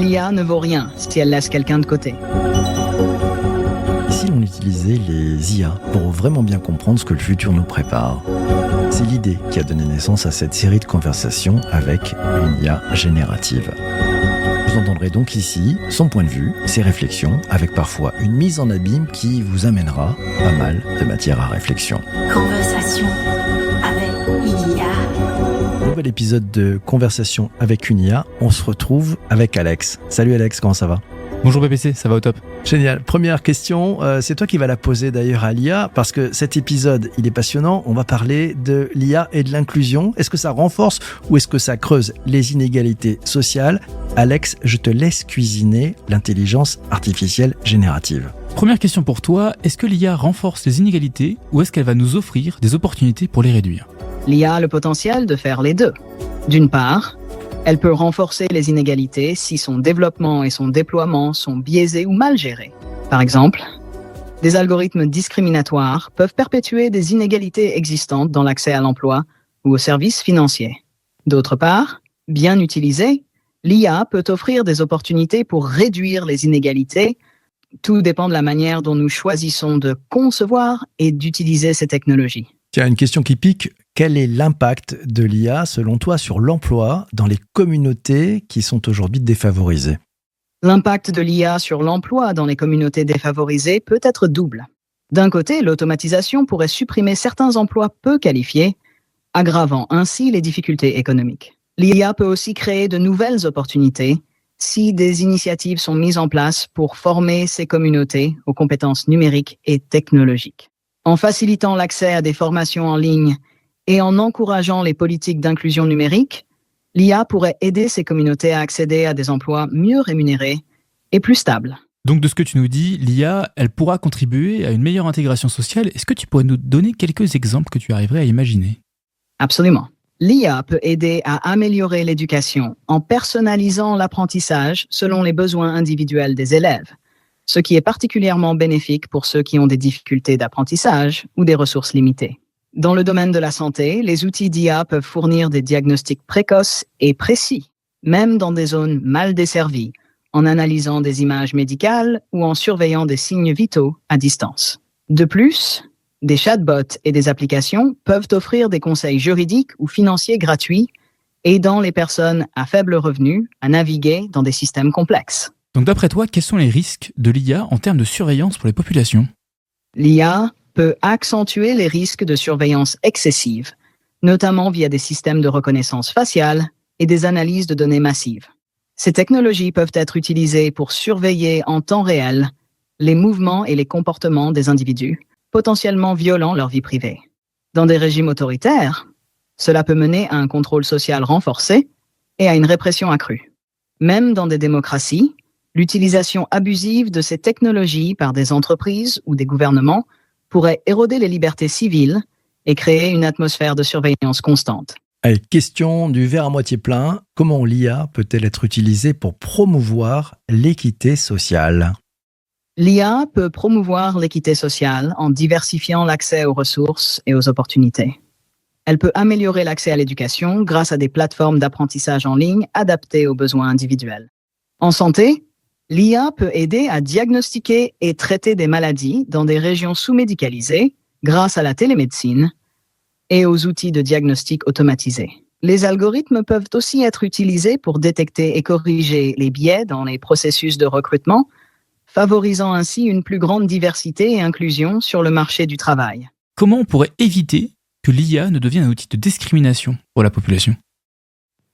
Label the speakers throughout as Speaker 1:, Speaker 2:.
Speaker 1: l'IA ne vaut rien si elle laisse quelqu'un de côté.
Speaker 2: Et si l'on utilisait les IA pour vraiment bien comprendre ce que le futur nous prépare? C'est l'idée qui a donné naissance à cette série de conversations avec une IA générative. Vous entendrez donc ici son point de vue, ses réflexions, avec parfois une mise en abîme qui vous amènera pas mal de matière à réflexion.
Speaker 3: Conversation avec IA.
Speaker 2: Nouvel épisode de Conversation avec une IA. On se retrouve avec Alex. Salut Alex, comment ça va?
Speaker 4: Bonjour PPC, ça va au top.
Speaker 2: Génial. Première question, c'est toi qui vas la poser d'ailleurs à l'IA, parce que cet épisode, il est passionnant. On va parler de l'IA et de l'inclusion. Est-ce que ça renforce ou est-ce que ça creuse les inégalités sociales? Alex, je te laisse cuisiner l'intelligence artificielle générative.
Speaker 4: Première question pour toi, est-ce que l'IA renforce les inégalités ou est-ce qu'elle va nous offrir des opportunités pour les réduire?
Speaker 1: L'IA a le potentiel de faire les deux. D'une part, elle peut renforcer les inégalités si son développement et son déploiement sont biaisés ou mal gérés. Par exemple, des algorithmes discriminatoires peuvent perpétuer des inégalités existantes dans l'accès à l'emploi ou aux services financiers. D'autre part, bien utilisée, l'IA peut offrir des opportunités pour réduire les inégalités. Tout dépend de la manière dont nous choisissons de concevoir et d'utiliser ces technologies.
Speaker 2: Tiens, une question qui pique. Quel est l'impact de l'IA, selon toi, sur l'emploi dans les communautés qui sont aujourd'hui défavorisées?
Speaker 1: L'impact de l'IA sur l'emploi dans les communautés défavorisées peut être double. D'un côté, l'automatisation pourrait supprimer certains emplois peu qualifiés, aggravant ainsi les difficultés économiques. L'IA peut aussi créer de nouvelles opportunités si des initiatives sont mises en place pour former ces communautés aux compétences numériques et technologiques. En facilitant l'accès à des formations en ligne et en encourageant les politiques d'inclusion numérique, l'IA pourrait aider ces communautés à accéder à des emplois mieux rémunérés et plus stables.
Speaker 4: Donc de ce que tu nous dis, l'IA, elle pourra contribuer à une meilleure intégration sociale. Est-ce que tu pourrais nous donner quelques exemples que tu arriverais à imaginer?
Speaker 1: Absolument. L'IA peut aider à améliorer l'éducation en personnalisant l'apprentissage selon les besoins individuels des élèves, ce qui est particulièrement bénéfique pour ceux qui ont des difficultés d'apprentissage ou des ressources limitées. Dans le domaine de la santé, les outils d'IA peuvent fournir des diagnostics précoces et précis, même dans des zones mal desservies, en analysant des images médicales ou en surveillant des signes vitaux à distance. De plus, des chatbots et des applications peuvent offrir des conseils juridiques ou financiers gratuits, aidant les personnes à faible revenu à naviguer dans des systèmes complexes.
Speaker 4: Donc d'après toi, quels sont les risques de l'IA en termes de surveillance pour les populations?
Speaker 1: L'IA peut accentuer les risques de surveillance excessive, notamment via des systèmes de reconnaissance faciale et des analyses de données massives. Ces technologies peuvent être utilisées pour surveiller en temps réel les mouvements et les comportements des individus, potentiellement violant leur vie privée. Dans des régimes autoritaires, cela peut mener à un contrôle social renforcé et à une répression accrue. Même dans des démocraties, l'utilisation abusive de ces technologies par des entreprises ou des gouvernements pourrait éroder les libertés civiles et créer une atmosphère de surveillance constante.
Speaker 2: Allez, question du verre à moitié plein. Comment l'IA peut-elle être utilisée pour promouvoir l'équité sociale?
Speaker 1: L'IA peut promouvoir l'équité sociale en diversifiant l'accès aux ressources et aux opportunités. Elle peut améliorer l'accès à l'éducation grâce à des plateformes d'apprentissage en ligne adaptées aux besoins individuels. En santé, l'IA peut aider à diagnostiquer et traiter des maladies dans des régions sous-médicalisées grâce à la télémédecine et aux outils de diagnostic automatisés. Les algorithmes peuvent aussi être utilisés pour détecter et corriger les biais dans les processus de recrutement, favorisant ainsi une plus grande diversité et inclusion sur le marché du travail.
Speaker 4: Comment on pourrait éviter que l'IA ne devienne un outil de discrimination pour la population?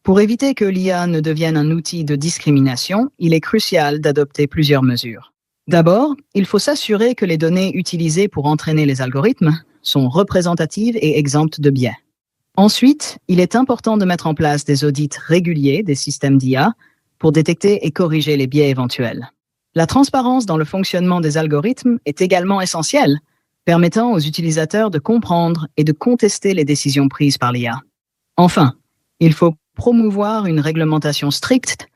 Speaker 1: Pour éviter que l'IA ne devienne un outil de discrimination, il est crucial d'adopter plusieurs mesures. D'abord, il faut s'assurer que les données utilisées pour entraîner les algorithmes sont représentatives et exemptes de biais. Ensuite, il est important de mettre en place des audits réguliers des systèmes d'IA pour détecter et corriger les biais éventuels. La transparence dans le fonctionnement des algorithmes est également essentielle, permettant aux utilisateurs de comprendre et de contester les décisions prises par l'IA. Enfin, il faut promouvoir une réglementation stricte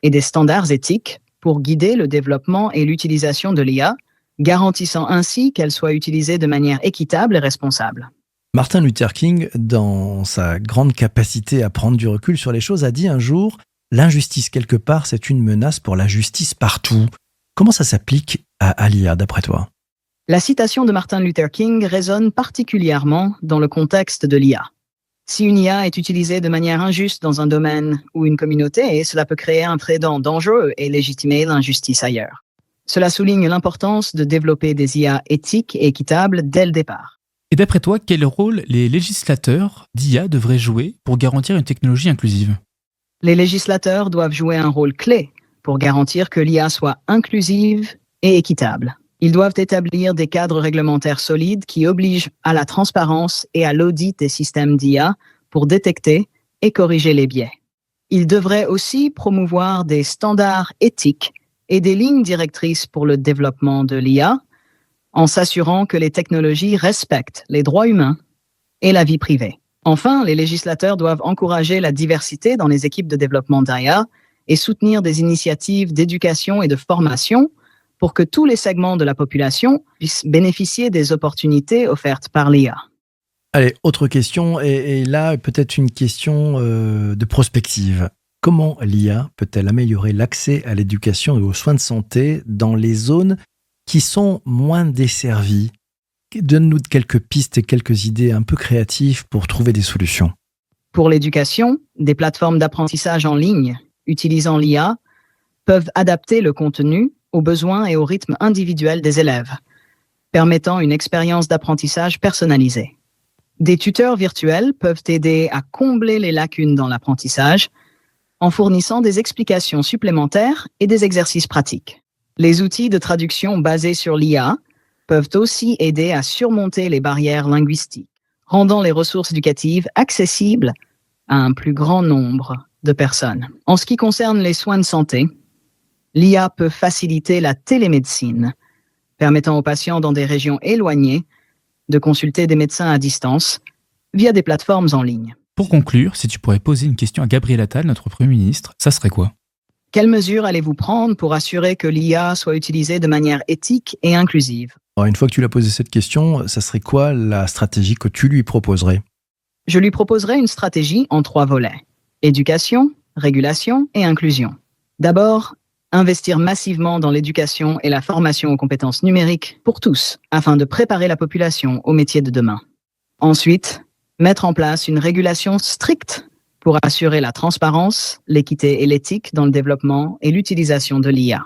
Speaker 1: et des standards éthiques pour guider le développement et l'utilisation de l'IA, garantissant ainsi qu'elle soit utilisée de manière équitable et responsable.
Speaker 2: Martin Luther King, dans sa grande capacité à prendre du recul sur les choses, a dit un jour l'injustice quelque part, c'est une menace pour la justice partout. Comment ça s'applique à l'IA d'après toi ?
Speaker 1: La citation de Martin Luther King résonne particulièrement dans le contexte de l'IA. Si une IA est utilisée de manière injuste dans un domaine ou une communauté, cela peut créer un précédent dangereux et légitimer l'injustice ailleurs. Cela souligne l'importance de développer des IA éthiques et équitables dès le départ.
Speaker 4: Et d'après toi, quel rôle les législateurs d'IA devraient jouer pour garantir une technologie inclusive ?
Speaker 1: Les législateurs doivent jouer un rôle clé pour garantir que l'IA soit inclusive et équitable. Ils doivent établir des cadres réglementaires solides qui obligent à la transparence et à l'audit des systèmes d'IA pour détecter et corriger les biais. Ils devraient aussi promouvoir des standards éthiques et des lignes directrices pour le développement de l'IA en s'assurant que les technologies respectent les droits humains et la vie privée. Enfin, les législateurs doivent encourager la diversité dans les équipes de développement d'IA et soutenir des initiatives d'éducation et de formation pour que tous les segments de la population puissent bénéficier des opportunités offertes par l'IA.
Speaker 2: Allez, autre question, et là peut-être une question de prospective. Comment l'IA peut-elle améliorer l'accès à l'éducation et aux soins de santé dans les zones qui sont moins desservies ? Donne-nous quelques pistes et quelques idées un peu créatives pour trouver des solutions.
Speaker 1: Pour l'éducation, des plateformes d'apprentissage en ligne utilisant l'IA peuvent adapter le contenu aux besoins et au rythme individuel des élèves, permettant une expérience d'apprentissage personnalisée. Des tuteurs virtuels peuvent aider à combler les lacunes dans l'apprentissage en fournissant des explications supplémentaires et des exercices pratiques. Les outils de traduction basés sur l'IA peuvent aussi aider à surmonter les barrières linguistiques, rendant les ressources éducatives accessibles à un plus grand nombre de personnes. En ce qui concerne les soins de santé, l'IA peut faciliter la télémédecine, permettant aux patients dans des régions éloignées de consulter des médecins à distance via des plateformes en ligne.
Speaker 4: Pour conclure, si tu pourrais poser une question à Gabriel Attal, notre Premier ministre, ça serait quoi ?
Speaker 1: Quelles mesures allez-vous prendre pour assurer que l'IA soit utilisée de manière éthique et inclusive ?
Speaker 2: Alors, une fois que tu l'as posé cette question, ça serait quoi la stratégie que tu lui proposerais ?
Speaker 1: Je lui proposerai une stratégie en 3 volets : éducation, régulation et inclusion. D'abord, investir massivement dans l'éducation et la formation aux compétences numériques pour tous, afin de préparer la population aux métiers de demain. Ensuite, mettre en place une régulation stricte pour assurer la transparence, l'équité et l'éthique dans le développement et l'utilisation de l'IA.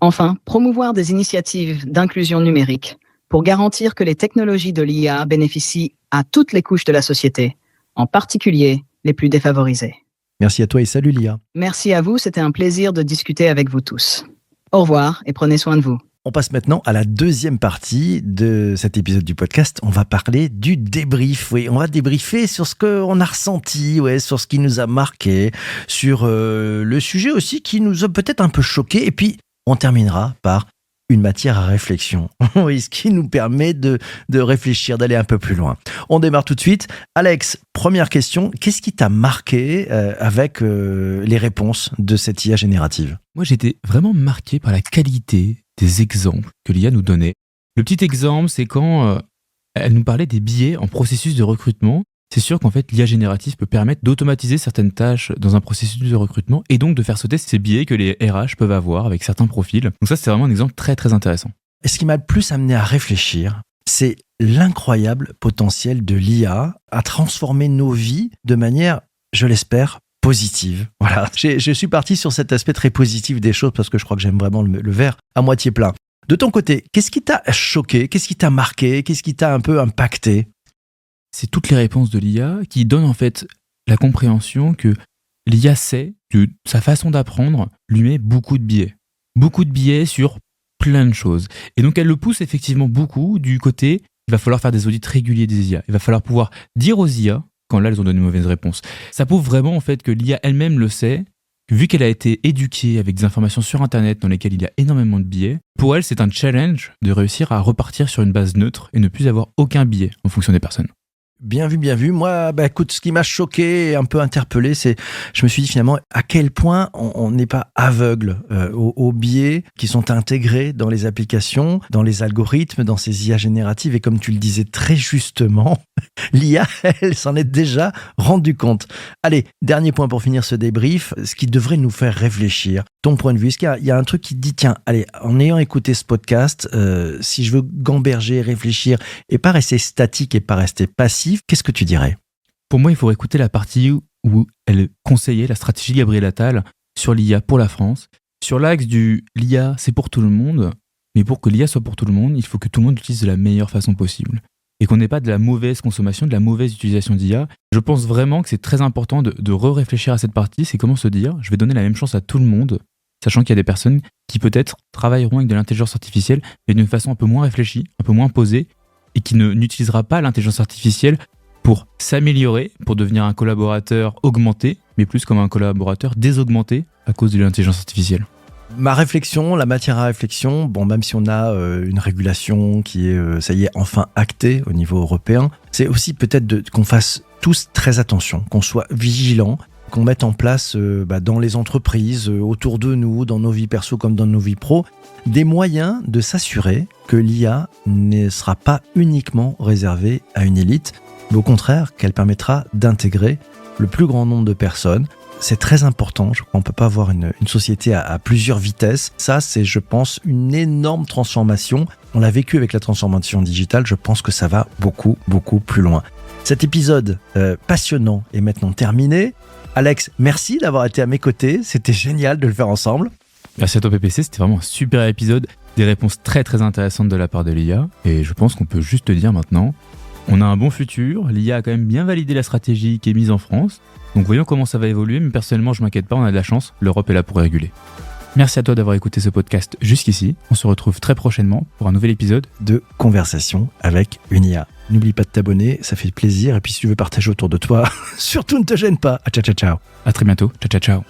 Speaker 1: Enfin, promouvoir des initiatives d'inclusion numérique pour garantir que les technologies de l'IA bénéficient à toutes les couches de la société, en particulier les plus défavorisées.
Speaker 2: Merci à toi et salut Lia.
Speaker 1: Merci à vous, c'était un plaisir de discuter avec vous tous. Au revoir et prenez soin de vous.
Speaker 2: On passe maintenant à la deuxième partie de cet épisode du podcast. On va parler du débrief. Oui, on va débriefer sur ce qu'on a ressenti, sur ce qui nous a marqué, sur le sujet aussi qui nous a peut-être un peu choqué. Et puis, on terminera par une matière à réflexion. Oui, ce qui nous permet de réfléchir, d'aller un peu plus loin. On démarre tout de suite. Alex, première question. Qu'est-ce qui t'a marqué avec les réponses de cette IA générative ?
Speaker 4: Moi, j'étais vraiment marqué par la qualité des exemples que l'IA nous donnait. Le petit exemple, c'est quand elle nous parlait des biais en processus de recrutement. C'est sûr qu'en fait, l'IA générative peut permettre d'automatiser certaines tâches dans un processus de recrutement et donc de faire sauter ces biais que les RH peuvent avoir avec certains profils. Donc ça, c'est vraiment un exemple très très intéressant.
Speaker 2: Et ce qui m'a le plus amené à réfléchir, c'est l'incroyable potentiel de l'IA à transformer nos vies de manière, je l'espère, positive. Voilà, je suis parti sur cet aspect très positif des choses parce que je crois que j'aime vraiment le verre à moitié plein. De ton côté, qu'est-ce qui t'a choqué ? Qu'est-ce qui t'a marqué ? Qu'est-ce qui t'a un peu impacté ?
Speaker 4: C'est toutes les réponses de l'IA qui donnent en fait la compréhension que l'IA sait que sa façon d'apprendre lui met beaucoup de biais. Beaucoup de biais sur plein de choses. Et donc elle le pousse effectivement beaucoup du côté, il va falloir faire des audits réguliers des IA. Il va falloir pouvoir dire aux IA quand là elles ont donné une mauvaise réponse. Ça prouve vraiment en fait que l'IA elle-même le sait, que vu qu'elle a été éduquée avec des informations sur Internet dans lesquelles il y a énormément de biais, pour elle c'est un challenge de réussir à repartir sur une base neutre et ne plus avoir aucun biais en fonction des personnes.
Speaker 2: Bien vu. Moi, écoute, ce qui m'a choqué et un peu interpellé, c'est, je me suis dit finalement à quel point on n'est pas aveugle aux biais qui sont intégrés dans les applications, dans les algorithmes, dans ces IA génératives. Et comme tu le disais très justement, l'IA, elle s'en est déjà rendue compte. Allez, dernier point pour finir ce débrief, ce qui devrait nous faire réfléchir. Ton point de vue, est-ce qu'il y a un truc qui te dit, tiens, allez, en ayant écouté ce podcast, si je veux gamberger, réfléchir et pas rester statique et pas rester passif, qu'est-ce que tu dirais ?
Speaker 4: Pour moi, il faut écouter la partie où elle conseillait la stratégie Gabriel Attal sur l'IA pour la France. Sur l'axe du l'IA, c'est pour tout le monde, mais pour que l'IA soit pour tout le monde, il faut que tout le monde l'utilise de la meilleure façon possible. Et qu'on n'ait pas de la mauvaise consommation, de la mauvaise utilisation d'IA. Je pense vraiment que c'est très important de réfléchir à cette partie. C'est comment se dire, je vais donner la même chance à tout le monde, sachant qu'il y a des personnes qui peut-être travailleront avec de l'intelligence artificielle, mais d'une façon un peu moins réfléchie, un peu moins posée, et qui n'utilisera pas l'intelligence artificielle pour s'améliorer, pour devenir un collaborateur augmenté, mais plus comme un collaborateur désaugmenté à cause de l'intelligence artificielle.
Speaker 2: Ma réflexion, la matière à réflexion, bon, même si on a une régulation qui est, ça y est, enfin actée au niveau européen, c'est aussi peut-être qu'on fasse tous très attention, qu'on soit vigilants, qu'on mette en place dans les entreprises, autour de nous, dans nos vies perso comme dans nos vies pro, des moyens de s'assurer que l'IA ne sera pas uniquement réservée à une élite, mais au contraire qu'elle permettra d'intégrer le plus grand nombre de personnes. C'est très important, je crois qu'on ne peut pas avoir une société à plusieurs vitesses. Ça, c'est, je pense, une énorme transformation. On l'a vécu avec la transformation digitale, je pense que ça va beaucoup, beaucoup plus loin. Cet épisode passionnant est maintenant terminé. Alex, merci d'avoir été à mes côtés, c'était génial de le faire ensemble.
Speaker 4: Merci à toi PPC, c'était vraiment un super épisode, des réponses très très intéressantes de la part de l'IA, et je pense qu'on peut juste te dire maintenant, on a un bon futur, l'IA a quand même bien validé la stratégie qui est mise en France, donc voyons comment ça va évoluer, mais personnellement je m'inquiète pas, on a de la chance, l'Europe est là pour réguler. Merci à toi d'avoir écouté ce podcast jusqu'ici, on se retrouve très prochainement pour un nouvel épisode
Speaker 2: de Conversation avec une IA. N'oublie pas de t'abonner, ça fait plaisir, et puis si tu veux partager autour de toi, surtout ne te gêne pas. Ciao.
Speaker 4: À très bientôt, ciao.